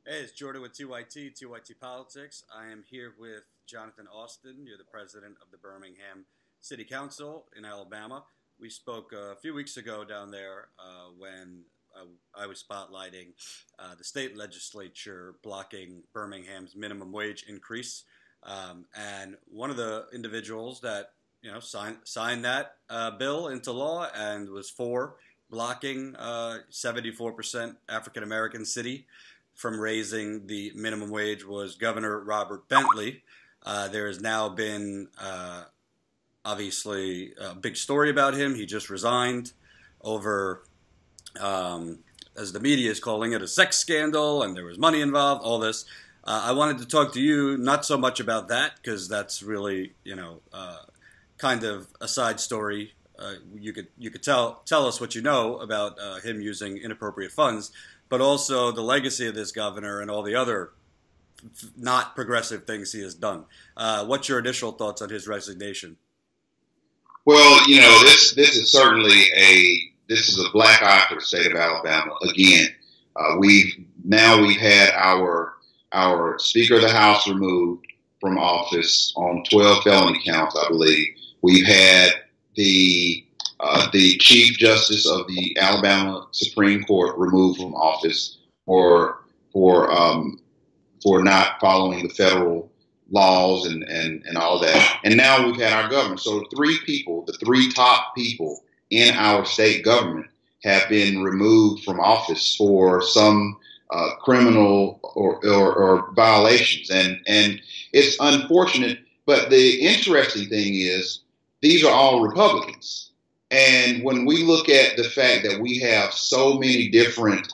Hey, it's Jordan with TYT Politics. I am here with Jonathan Austin. You're the president of the Birmingham City Council in Alabama. We spoke a few weeks ago down there when I was spotlighting the state legislature blocking Birmingham's minimum wage increase. And one of the individuals that signed that bill into law and was for blocking 74% African American city from raising the minimum wage was Governor Robert Bentley. There has now been obviously a big story about him. He just resigned over, as the media is calling it, a sex scandal, and there was money involved, all this. I wanted to talk to you not so much about that, because that's really, kind of a side story. You could tell us what you know about him using inappropriate funds, but also the legacy of this governor and all the other not progressive things he has done. What's your initial thoughts on his resignation? Well, this is certainly this is a black eye for the state of Alabama. Again, we've had our Speaker of the House removed from office on 12 felony counts, I believe. We've had the Chief Justice of the Alabama Supreme Court removed from office for not following the federal laws and all of that. And now we've had our governor. So the three top people in our state government have been removed from office for some criminal or violations. And it's unfortunate, but the interesting thing is these are all Republicans. And when we look at the fact that we have so many different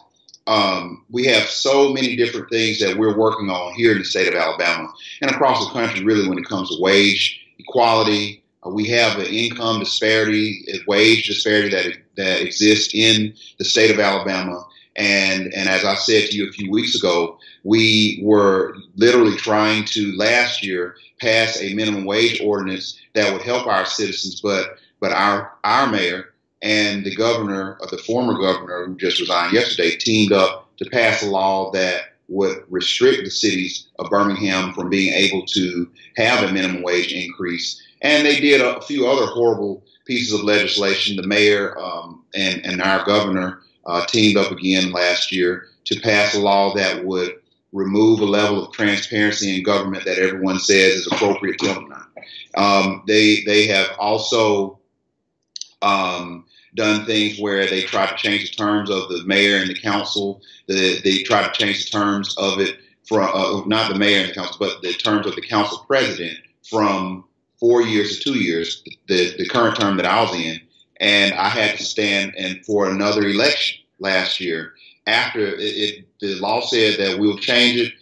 things that we're working on here in the state of Alabama and across the country, really, when it comes to wage equality, we have an income disparity, a wage disparity that exists in the state of Alabama. And as I said to you a few weeks ago, we were literally trying to last year pass a minimum wage ordinance that would help our citizens, but our mayor and the governor, the former governor who just resigned yesterday, teamed up to pass a law that would restrict the cities of Birmingham from being able to have a minimum wage increase. And they did a few other horrible pieces of legislation. The mayor and our governor teamed up again last year to pass a law that would remove a level of transparency in government that everyone says is appropriate to them now. They have also done things where they try to change the terms of the mayor and the council. They try to change the terms of it from not the mayor and the council, but the terms of the council president from 4 years to 2 years, the current term that I was in. And I had to stand for another election last year. After the law said that we'll change it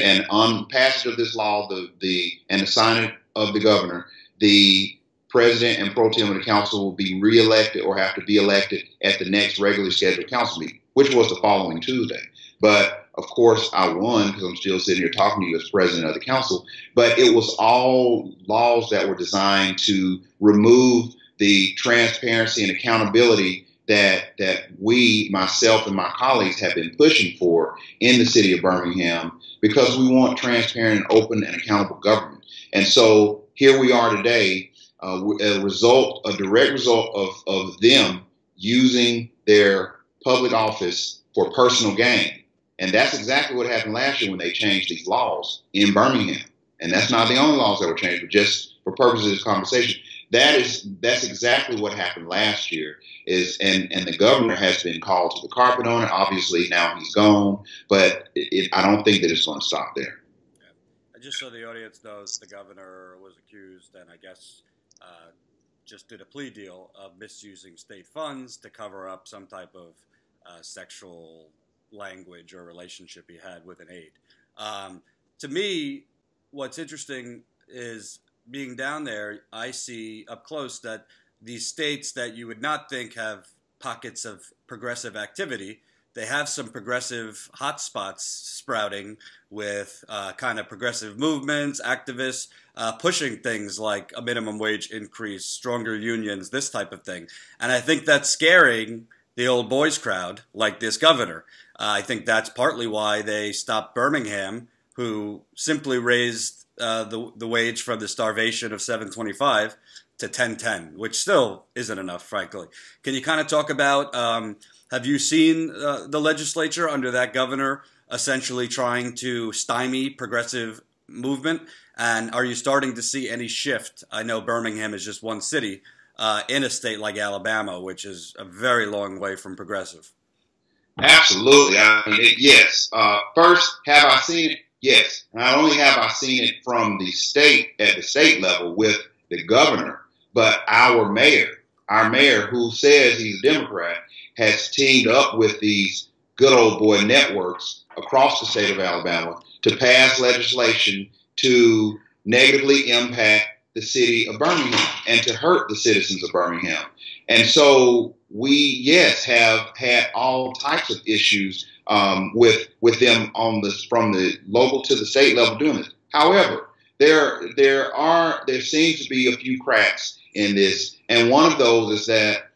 and on passage of this law, and the signing of the governor, the president and pro tem of the council will be reelected or have to be elected at the next regularly scheduled council meeting, which was the following Tuesday. But of course, I won because I'm still sitting here talking to you as president of the council. But it was all laws that were designed to remove the transparency and accountability that we, myself and my colleagues, have been pushing for in the city of Birmingham, because we want transparent, open, and accountable government. And so here we are today, a direct result of them using their public office for personal gain. And that's exactly what happened last year when they changed these laws in Birmingham. And that's not the only laws that were changed, but just for purposes of this conversation, that's exactly what happened last year. And the governor has been called to the carpet on it. Obviously, now he's gone, but I don't think that it's going to stop there. Yeah. Just so the audience knows, the governor was accused, and I guess just did a plea deal of misusing state funds to cover up some type of sexual language or relationship he had with an aide. To me, what's interesting is being down there, I see up close that these states that you would not think have pockets of progressive activity, they have some progressive hotspots sprouting with kind of progressive movements, activists pushing things like a minimum wage increase, stronger unions, this type of thing. And I think that's scaring the old boys crowd like this governor. I think that's partly why they stopped Birmingham, who simply raised the wage from the starvation of 7.25 to 10.10, which still isn't enough, frankly. Can you kind of talk about, have you seen the legislature under that governor essentially trying to stymie progressive movement? And are you starting to see any shift? I know Birmingham is just one city in a state like Alabama, which is a very long way from progressive. Absolutely. I mean, yes. First, have I seen it? Yes. Not only have I seen it from the state, at the state level with the governor, but our mayor who says he's a Democrat, has teamed up with these good old boy networks across the state of Alabama to pass legislation to negatively impact the city of Birmingham and to hurt the citizens of Birmingham. And so we, yes, have had all types of issues with them on this, from the local to the state level doing this. However, there seems to be a few cracks in this, and one of those is that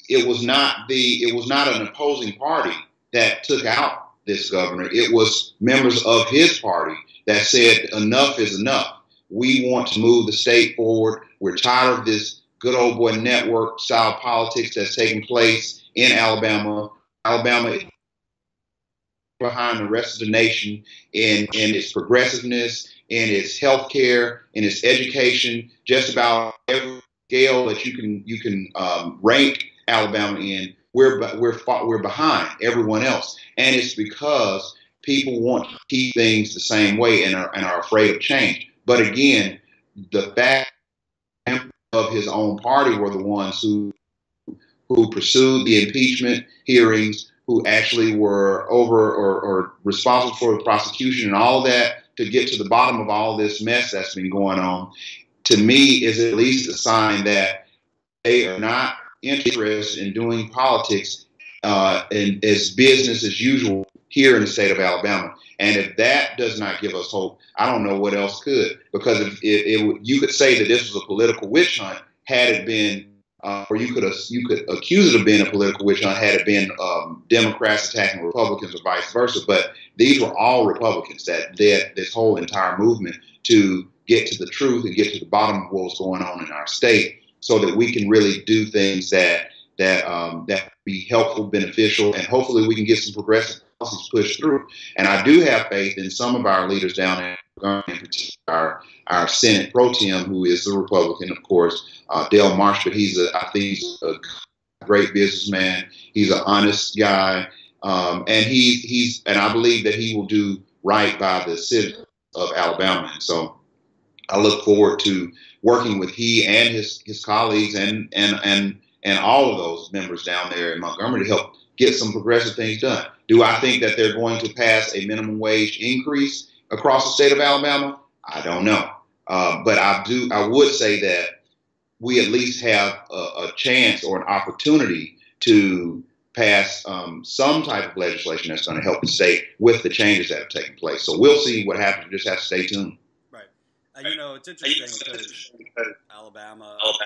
it was not an opposing party that took out this governor. It was members of his party that said enough is enough. We want to move the state forward. We're tired of this good old boy network style politics that's taking place in Alabama. Alabama is behind the rest of the nation in its progressiveness, in its health care, in its education, just about every scale that you can rank Alabama in. We're behind everyone else, and it's because people want to keep things the same way and are afraid of change. But again, the fact of his own party were the ones who pursued the impeachment hearings, who actually were over or responsible for the prosecution and all that to get to the bottom of all this mess that's been going on, to me is at least a sign that they are not interested in doing politics and as business as usual here in the state of Alabama. And if that does not give us hope, I don't know what else could. Because if you could say that this was a political witch hunt had it been, or you could accuse it of being a political witch hunt had it been Democrats attacking Republicans or vice versa. But these were all Republicans that led this whole entire movement to get to the truth and get to the bottom of what was going on in our state, so that we can really do things that be helpful, beneficial, and hopefully we can get some progressive policies pushed through. And I do have faith in some of our leaders down there, in particular our Senate Pro Tem, who is a Republican, of course, Dale Marsh, but I think he's a great businessman. He's an honest guy, and and I believe that he will do right by the citizens of Alabama. And so I look forward to working with he and his colleagues and all of those members down there in Montgomery to help get some progressive things done. Do I think that they're going to pass a minimum wage increase across the state of Alabama? I don't know. But I would say that we at least have a chance or an opportunity to pass some type of legislation that's going to help the state with the changes that have taken place. So we'll see what happens. We just have to stay tuned. Right. And, it's interesting because Alabama is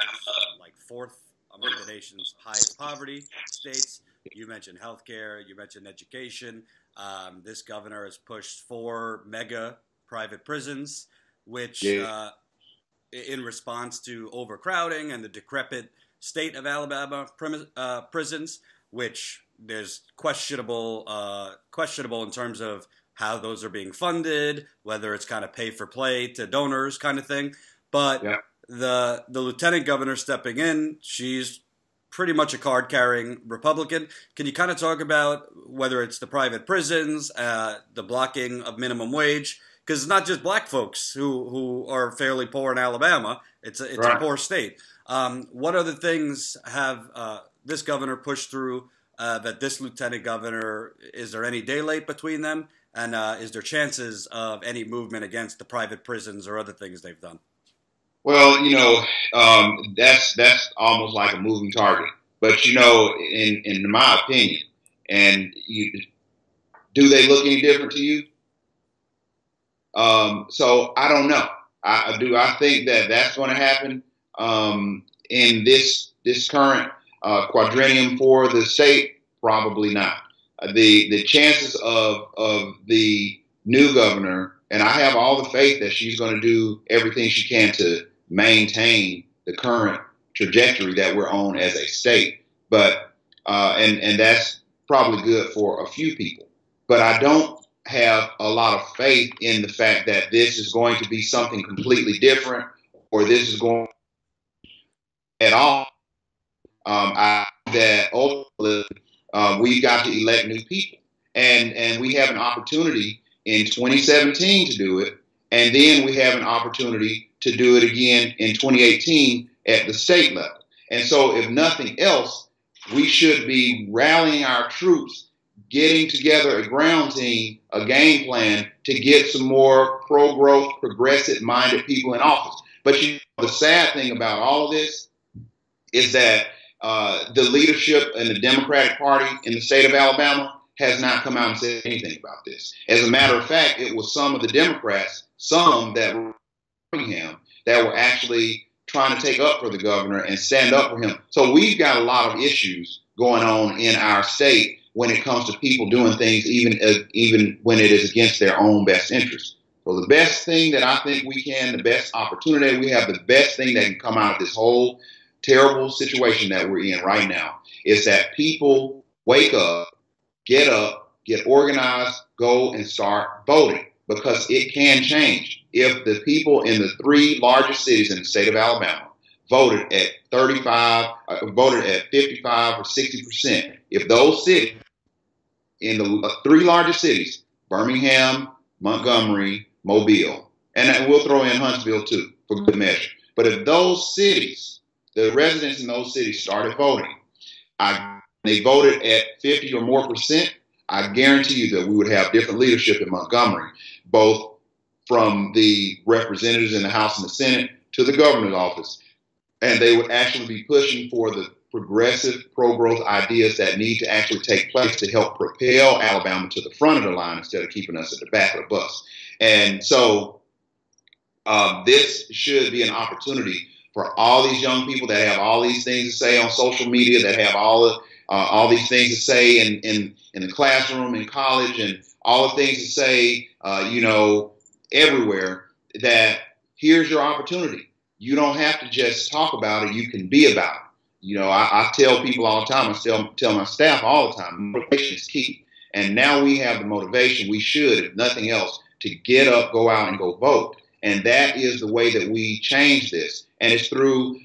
like fourth among the nation's highest poverty states. You mentioned healthcare. You mentioned education. This governor has pushed 4 mega private prisons, which in response to overcrowding and the decrepit state of Alabama prisons, which there's questionable in terms of how those are being funded, whether it's kind of pay for play to donors kind of thing. But the lieutenant governor stepping in, she's pretty much a card-carrying Republican. Can you kind of talk about whether it's the private prisons, the blocking of minimum wage? Because it's not just black folks who are fairly poor in Alabama. It's a poor state. What other things have this governor pushed through that this lieutenant governor, is there any daylight between them? And is there chances of any movement against the private prisons or other things they've done? Well, that's almost like a moving target. But, in my opinion, do they look any different to you? So I don't know. I think that that's going to happen in this current quadrennium for the state? Probably not. the chances of the new governor, and I have all the faith that she's going to do everything she can to maintain the current trajectory that we're on as a state. But and that's probably good for a few people. But I don't have a lot of faith in the fact that this is going to be something completely different, or this is going at all. That ultimately we've got to elect new people, and we have an opportunity in 2017 to do it, and then we have an opportunity to do it again in 2018 at the state level. And so, if nothing else, we should be rallying our troops, getting together a ground team, a game plan to get some more pro-growth, progressive-minded people in office. But the sad thing about all of this is that the leadership in the Democratic Party in the state of Alabama has not come out and said anything about this. As a matter of fact, it was some of the Democrats, some that were in Birmingham, that were actually trying to take up for the governor and stand up for him. So we've got a lot of issues going on in our state when it comes to people doing things, even when it is against their own best interest. So the best thing that I think we can, the best opportunity we have, the best thing that can come out of this whole terrible situation that we're in right now is that people wake up, get organized, go and start voting, because it can change. If the people in the 3 largest cities in the state of Alabama voted at 55 or 60%, if those cities in the 3 largest cities, Birmingham, Montgomery, Mobile, and we'll throw in Huntsville too for good measure, but if those cities, the residents in those cities started voting, they voted at 50 or more percent, I guarantee you that we would have different leadership in Montgomery, both from the representatives in the House and the Senate to the governor's office. And they would actually be pushing for the progressive, pro-growth ideas that need to actually take place to help propel Alabama to the front of the line instead of keeping us at the back of the bus. And so this should be an opportunity for all these young people that have all these things to say on social media, that have all these things to say in the classroom, in college, and all the things to say, everywhere, that here's your opportunity. You don't have to just talk about it. You can be about it. I tell people all the time, I tell my staff all the time, motivation is key. And now we have the motivation, we should, if nothing else, to get up, go out, and go vote. And that is the way that we change this. And it's through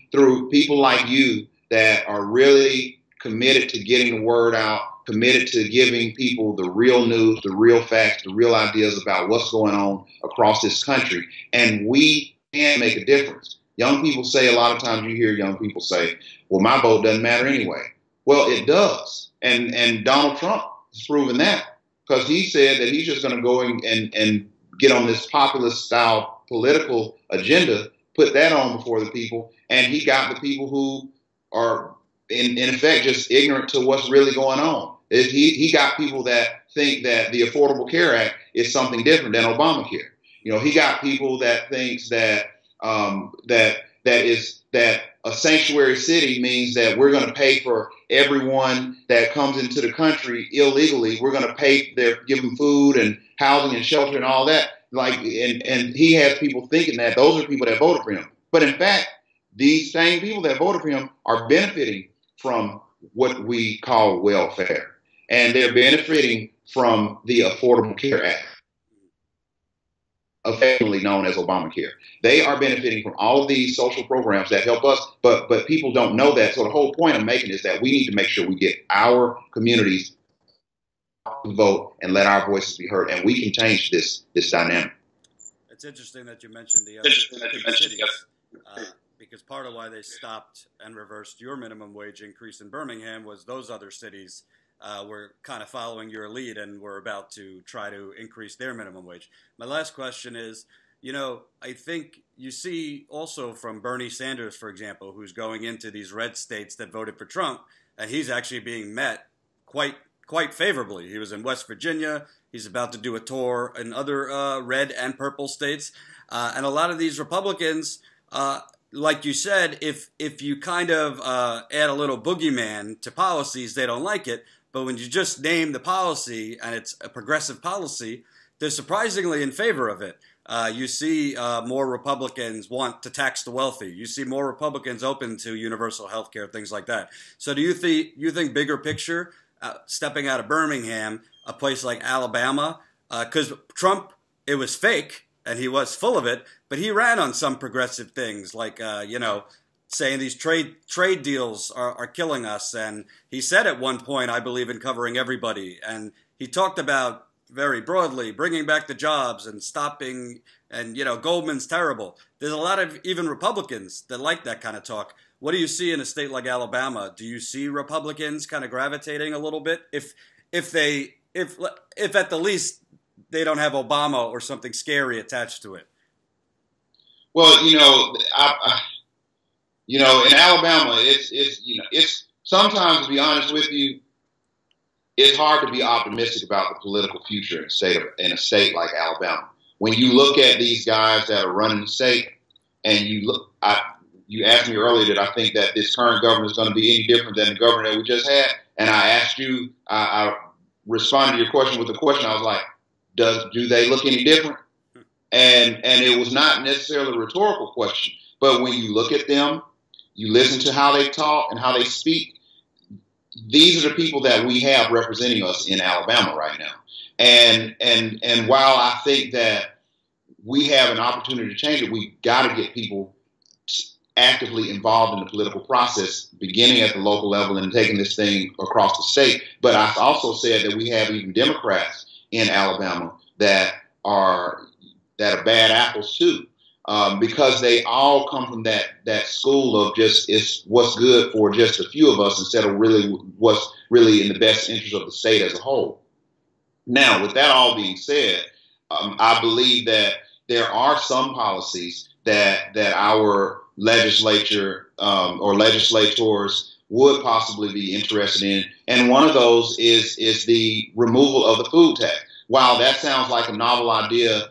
people like you that are really committed to getting the word out, committed to giving people the real news, the real facts, the real ideas about what's going on across this country. And we can make a difference. Young people say, a lot of times you hear young people say, well, my vote doesn't matter anyway. Well, it does. And Donald Trump has proven that, because he said that he's just going to go and get on this populist style political agenda, put that on before the people. And he got the people who are in effect just ignorant to what's really going on. He got people that think that the Affordable Care Act is something different than Obamacare. He got people that thinks that that a sanctuary city means that we're going to pay for everyone that comes into the country illegally. We're going to give them food and housing and shelter and all that. And he has people thinking that those are people that voted for him. But in fact, these same people that voted for him are benefiting from what we call welfare. And they're benefiting from the Affordable Care Act, affectionately known as Obamacare. They are benefiting from all of these social programs that help us, but people don't know that. So the whole point I'm making is that we need to make sure we get our communities to vote and let our voices be heard, and we can change this dynamic. It's interesting that you mentioned the other cities, because part of why they stopped and reversed your minimum wage increase in Birmingham was those other cities were kind of following your lead and were about to try to increase their minimum wage. My last question is, I think you see also from Bernie Sanders, for example, who's going into these red states that voted for Trump, and he's actually being met quite favorably. He was in West Virginia. He's about to do a tour in other red and purple states. And a lot of these Republicans, like you said, if you kind of add a little boogeyman to policies, they don't like it. But when you just name the policy and it's a progressive policy, they're surprisingly in favor of it. You see more Republicans want to tax the wealthy. You see more Republicans open to universal health care, things like that. So do you think bigger picture, stepping out of Birmingham, a place like Alabama, because Trump, it was fake and he was full of it, but he ran on some progressive things like, saying these trade deals are killing us. And he said at one point, I believe in covering everybody. And he talked about very broadly bringing back the jobs and stopping, and Goldman's terrible. There's a lot of even Republicans that like that kind of talk. What do you see in a state like Alabama? Do you see Republicans kind of gravitating a little bit if at the least they don't have Obama or something scary attached to it? Well, in Alabama, it's sometimes, to be honest with you, it's hard to be optimistic about the political future in a state like Alabama. When you look at these guys that are running the state, and you asked me earlier that I think that this current government is going to be any different than the government that we just had, and I asked you, I responded to your question with a question. I was like, do they look any different? And it was not necessarily a rhetorical question, but when you look at them, you listen to how they talk and how they speak. These are the people that we have representing us in Alabama right now. And while I think that we have an opportunity to change it, we got to get people actively involved in the political process, beginning at the local level and taking this thing across the state. But I also said that we have even Democrats in Alabama that are bad apples too. Because they all come from that school of just it's what's good for just a few of us instead of really what's really in the best interest of the state as a whole. Now, with that all being said, I believe that there are some policies that our legislature or legislators would possibly be interested in, and one of those is the removal of the food tax. While that sounds like a novel idea,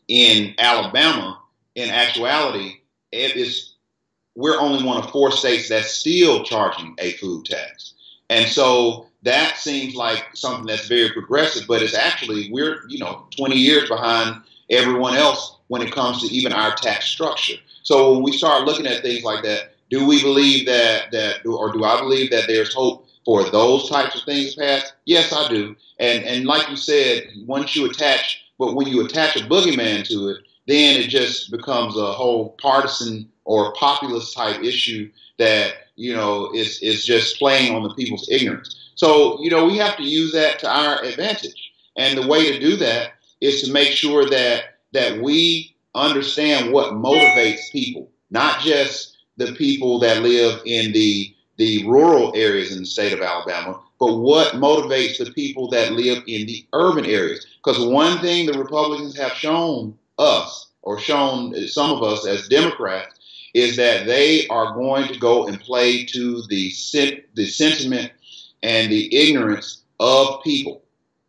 in Alabama, in actuality, we're only one of 4 states that's still charging a food tax. And so that seems like something that's very progressive, but it's actually, we're 20 years behind everyone else when it comes to even our tax structure. So when we start looking at things like that, do we believe or do I believe that there's hope for those types of things passed? Yes, I do. And like you said, but when you attach a boogeyman to it, then it just becomes a whole partisan or populist type issue that, is just playing on the people's ignorance. So, we have to use that to our advantage. And the way to do that is to make sure that we understand what motivates people, not just the people that live in the rural areas in the state of Alabama, but what motivates the people that live in the urban areas. Because one thing the Republicans have shown us, or shown some of us as Democrats, is that they are going to go and play to the sentiment and the ignorance of people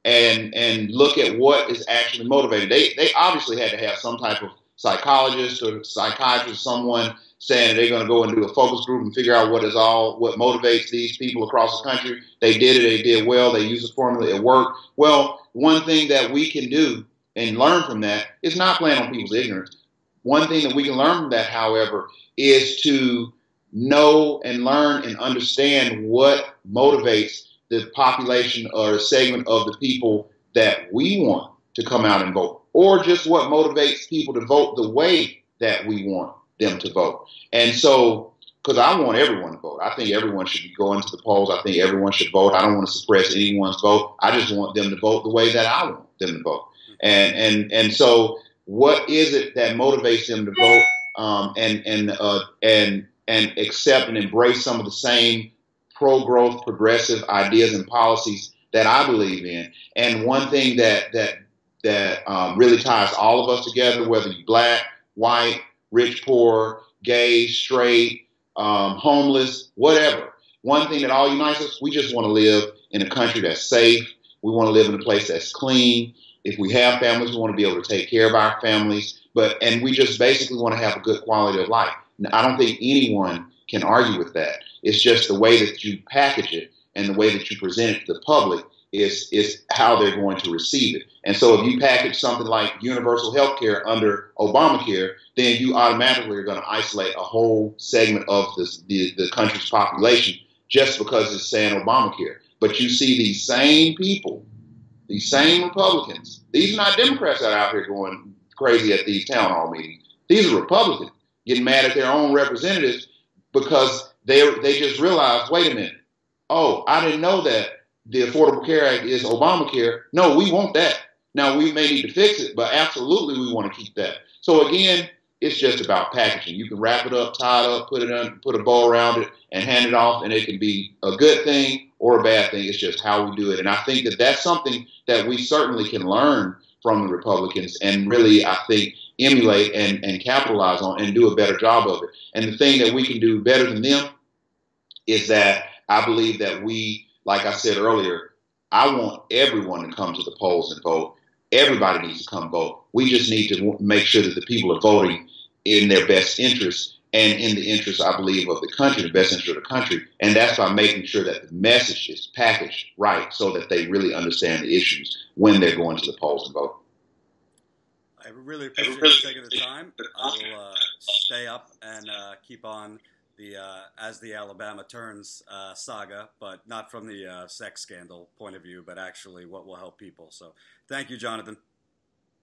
and look at what is actually motivating. They obviously had to have some type of psychologist or psychiatrist, someone saying they're going to go and do a focus group and figure out what motivates these people across the country. They did it. They did well. They used the formula. It worked. Well, one thing that we can do and learn from that is not playing on people's ignorance. One thing that we can learn from that, however, is to know and learn and understand what motivates the population or a segment of the people that we want to come out and vote, or just what motivates people to vote the way that we want them to vote. And so, because I want everyone to vote. I think everyone should be going to the polls. I think everyone should vote. I don't want to suppress anyone's vote. I just want them to vote the way that I want them to vote. And so what is it that motivates them to vote and accept and embrace some of the same pro-growth, progressive ideas and policies that I believe in? And one thing that really ties all of us together, whether you're black, white, rich, poor, gay, straight, homeless, whatever. One thing that all unites us, we just want to live in a country that's safe. We want to live in a place that's clean. If we have families, we want to be able to take care of our families. And we just basically want to have a good quality of life. I don't think anyone can argue with that. It's just the way that you package it and the way that you present it to the public is how they're going to receive it. And so if you package something like universal health care under Obamacare, then you automatically are going to isolate a whole segment of the country's population just because it's saying Obamacare. But you see these same people, these same Republicans, these are not Democrats that are out here going crazy at these town hall meetings. These are Republicans getting mad at their own representatives because they just realized, wait a minute, oh, I didn't know that the Affordable Care Act is Obamacare. No, we want that. Now, we may need to fix it, but absolutely we want to keep that. So again, it's just about packaging. You can wrap it up, tie it up, put a bow around it, and hand it off, and it can be a good thing or a bad thing. It's just how we do it. And I think that that's something that we certainly can learn from the Republicans and really, I think, emulate and capitalize on and do a better job of it. And the thing that we can do better than them is that I believe that we, like I said earlier, I want everyone to come to the polls and vote. Everybody needs to come vote. We just need to make sure that the people are voting in their best interest and in the interest, I believe, of the country, the best interest of the country. And that's by making sure that the message is packaged right so that they really understand the issues when they're going to the polls and vote. I really appreciate you taking the time. I will stay up and keep on the As the Alabama Turns saga, but not from the sex scandal point of view, but actually what will help people. So thank you, Jonathan.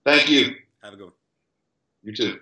Thank you. Have a good one. You too.